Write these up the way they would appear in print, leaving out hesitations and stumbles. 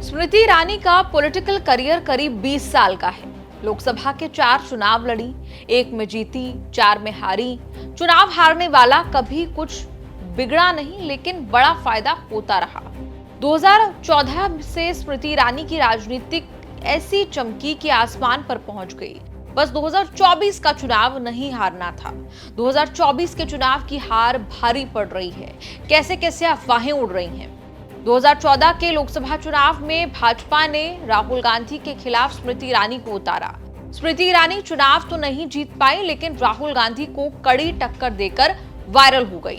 स्मृति ईरानी का political career करीब 20 साल का है। लोकसभा के 4 चुनाव लड़ी, एक में जीती, 4 में हारी। चुनाव हारने वाला कभी कुछ बिगड़ा नहीं, लेकिन बड़ा फायदा होता रहा। 2014 से स्मृति ईरानी की राजनीतिक ऐसी चमकी कि आसमान पर पहुंच गई। बस 2024 का चुनाव नहीं हारना था। 2024 के चुनाव की हार भारी पड़ रही है। कैसे कैसे अफवाहें उड़ रही हैं। 2014 के लोकसभा चुनाव में भाजपा ने राहुल गांधी के खिलाफ स्मृति ईरानी को उतारा। स्मृति ईरानी चुनाव तो नहीं जीत पाई, लेकिन राहुल गांधी को कड़ी टक्कर देकर वायरल हो गई।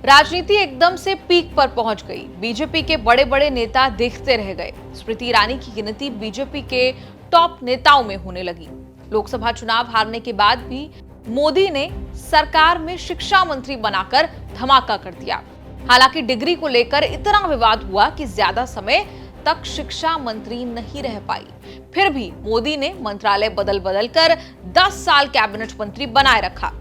राजनीति एकदम से पीक पर पहुंच गई। बीजेपी के बड़े बड़े नेता देखते रह गए। स्मृति ईरानी की गिनती बीजेपी के टॉप नेताओं में होने लगी। लोकसभा चुनाव हारने के बाद भी मोदी ने सरकार में शिक्षा मंत्री बनाकर धमाका कर दिया। हालांकि डिग्री को लेकर इतना विवाद हुआ कि ज्यादा समय तक शिक्षा मंत्री नहीं रह पाई। फिर भी मोदी ने मंत्रालय बदल बदल कर 10 साल कैबिनेट मंत्री बनाए रखा।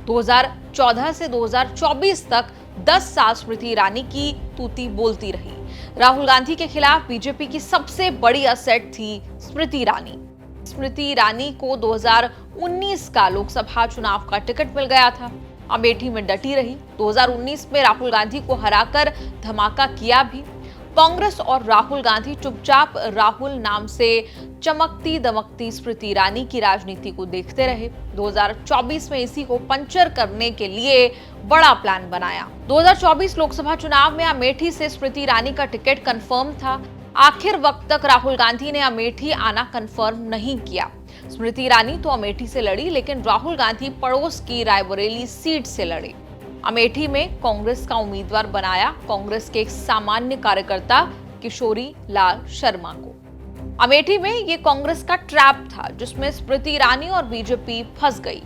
2014 से 2024 तक 10 साल स्मृति ईरानी की तूती बोलती रही। राहुल गांधी के खिलाफ बीजेपी की सबसे बड़ी असेट थी स्मृति ईरानी। स्मृति ईरानी को 2019 का लोकसभा चुनाव का टिकट मिल गया था। अमेठी में डटी रही। 2019 में राहुल गांधी को हराकर धमाका किया भी। कांग्रेस और राहुल गांधी चुपचाप राहुल नाम से चमकती दमकती स्मृति ईरानी की राजनीति को देखते रहे। 2024 में इसी को पंचर करने के लिए बड़ा प्लान बनाया। 2024 लोकसभा चुनाव में अमेठी से स्मृति ईरानी का टिकट कंफर्म था। आखिर वक्त तक राहुल गांधी ने अमेठी आना कंफर्म नहीं किया। स्मृति ईरानी तो अमेठी से लड़ी, लेकिन राहुल गांधी पड़ोस की रायबरेली सीट से लड़े। अमेठी में कांग्रेस का उम्मीदवार बनाया कांग्रेस के एक सामान्य कार्यकर्ता किशोरी लाल शर्मा को। अमेठी में ये कांग्रेस का ट्रैप था, जिसमें स्मृति ईरानी और बीजेपी फंस गई।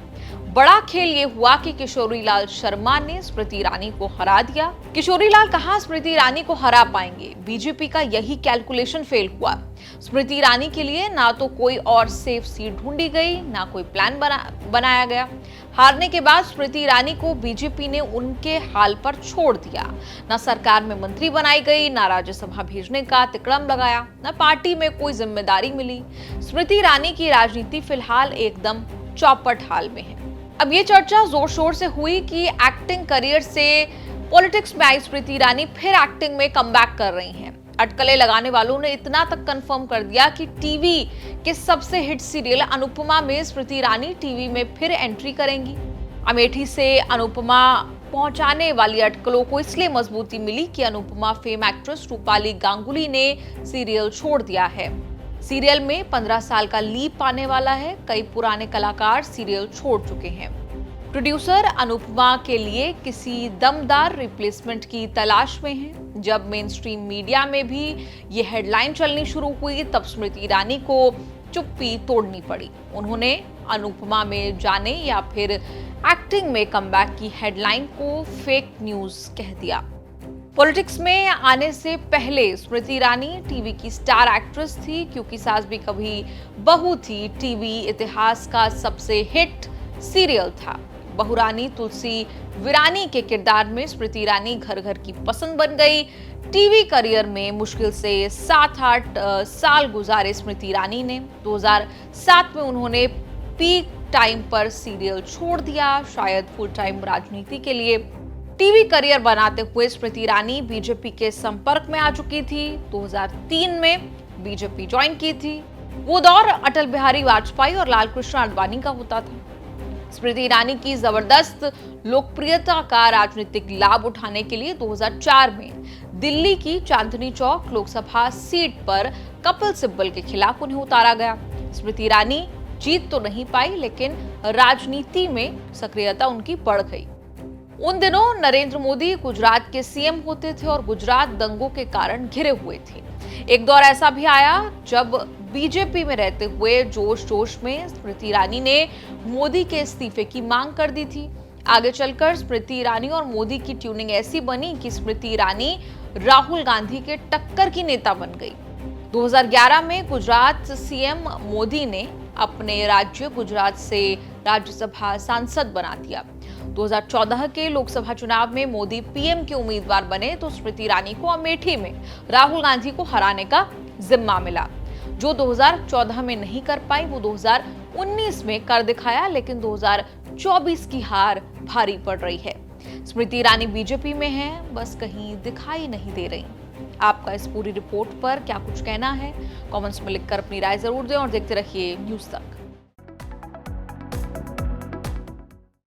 बड़ा खेल ये हुआ कि किशोरी लाल शर्मा ने स्मृति ईरानी को हरा दिया। किशोरी लाल कहां स्मृति ईरानी को हरा पाएंगे। बीजेपी का यही कैलकुलेशन फेल हुआ। स्मृति ईरानी के लिए ना तो कोई और सेफ सीट ढूंढी गई, ना कोई प्लान बनाया गया। हारने के बाद स्मृति ईरानी को बीजेपी ने उनके हाल पर छोड़ दिया। ना सरकार में मंत्री बनाई गई, ना राज्यसभा भेजने का तिकड़म लगाया, ना पार्टी में कोई जिम्मेदारी मिली। स्मृति ईरानी की राजनीति फिलहाल एकदम चौपट हाल में है। अब ये चर्चा जोर शोर से हुई कि एक्टिंग करियर से पॉलिटिक्स में आई स्मृति ईरानी फिर एक्टिंग में कमबैक कर रही हैं। अटकलें लगाने वालों ने इतना तक कंफर्म कर दिया कि टीवी के सबसे हिट सीरियल अनुपमा में स्मृति ईरानी टीवी में फिर एंट्री करेंगी। अमेठी से अनुपमा पहुंचाने वाली अटकलों को इसलिए मजबूती मिली कि अनुपमा फेम एक्ट्रेस रूपाली गांगुली ने सीरियल छोड़ दिया है। सीरियल में 15 साल का लीप आने वाला है। कई पुराने कलाकार सीरियल छोड़ चुके हैं। प्रोड्यूसर अनुपमा के लिए किसी दमदार रिप्लेसमेंट की तलाश में है। जब मेन स्ट्रीम मीडिया में भी ये हेडलाइन चलनी शुरू हुई, तब स्मृति ईरानी को चुप्पी तोड़नी पड़ी। उन्होंने अनुपमा में जाने या फिर एक्टिंग में कमबैक की हेडलाइन को फेक न्यूज कह दिया। पॉलिटिक्स में आने से पहले स्मृति ईरानी टीवी की स्टार एक्ट्रेस थी, क्योंकि सास भी कभी बहू थी टीवी इतिहास का सबसे हिट सीरियल था। बहुरानी तुलसी वीरानी के किरदार में स्मृति ईरानी घर घर की पसंद बन गई। टीवी करियर में मुश्किल से 7-8 साल गुजारे स्मृति ईरानी ने। 2007 में उन्होंने पीक टाइम पर सीरियल छोड़ दिया। शायद फुल टाइम राजनीति के लिए टीवी करियर बनाते हुए स्मृति ईरानी बीजेपी के संपर्क में आ चुकी थी। 2003 में बीजेपी ज्वाइन की थी। वो दौर अटल बिहारी वाजपेयी और लाल कृष्ण आडवाणी का होता था। स्मृति ईरानी की जबरदस्त लोकप्रियता का राजनीतिक लाभ उठाने के लिए 2004 में दिल्ली की चांदनी चौक लोकसभा सीट पर कपिल सिब्बल के खिलाफ उन्हें उतारा गया। स्मृति ईरानी जीत तो नहीं पाई, लेकिन राजनीति में सक्रियता उनकी बढ़ गई। उन दिनों नरेंद्र मोदी गुजरात के सीएम होते थे और गुजरात दंगों के कारण घिरे हुए थे। एक दौर ऐसा भी आया जब बीजेपी में रहते हुए जोश जोश में स्मृति ईरानी ने मोदी के इस्तीफे की मांग कर दी थी। आगे चलकर स्मृति ईरानी और मोदी की ट्यूनिंग ऐसी बनी कि स्मृति ईरानी राहुल गांधी के टक्कर की नेता बन गई। 2011 में गुजरात सीएम मोदी ने अपने राज्य गुजरात से राज्यसभा सांसद बना दिया। 2014 के लोकसभा चुनाव में मोदी पीएम के उम्मीदवार बने तो स्मृति ईरानी को अमेठी में राहुल गांधी को हराने का जिम्मा मिला। जो 2014 में नहीं कर पाई वो 2019 में कर दिखाया, लेकिन 2024 की हार भारी पड़ रही है। स्मृति ईरानी बीजेपी में है, बस कहीं दिखाई नहीं दे रही। आपका इस पूरी रिपोर्ट पर क्या कुछ कहना है? कमेंट्स में लिखकर अपनी राय जरूर दें और देखते रहिए न्यूज़ तक।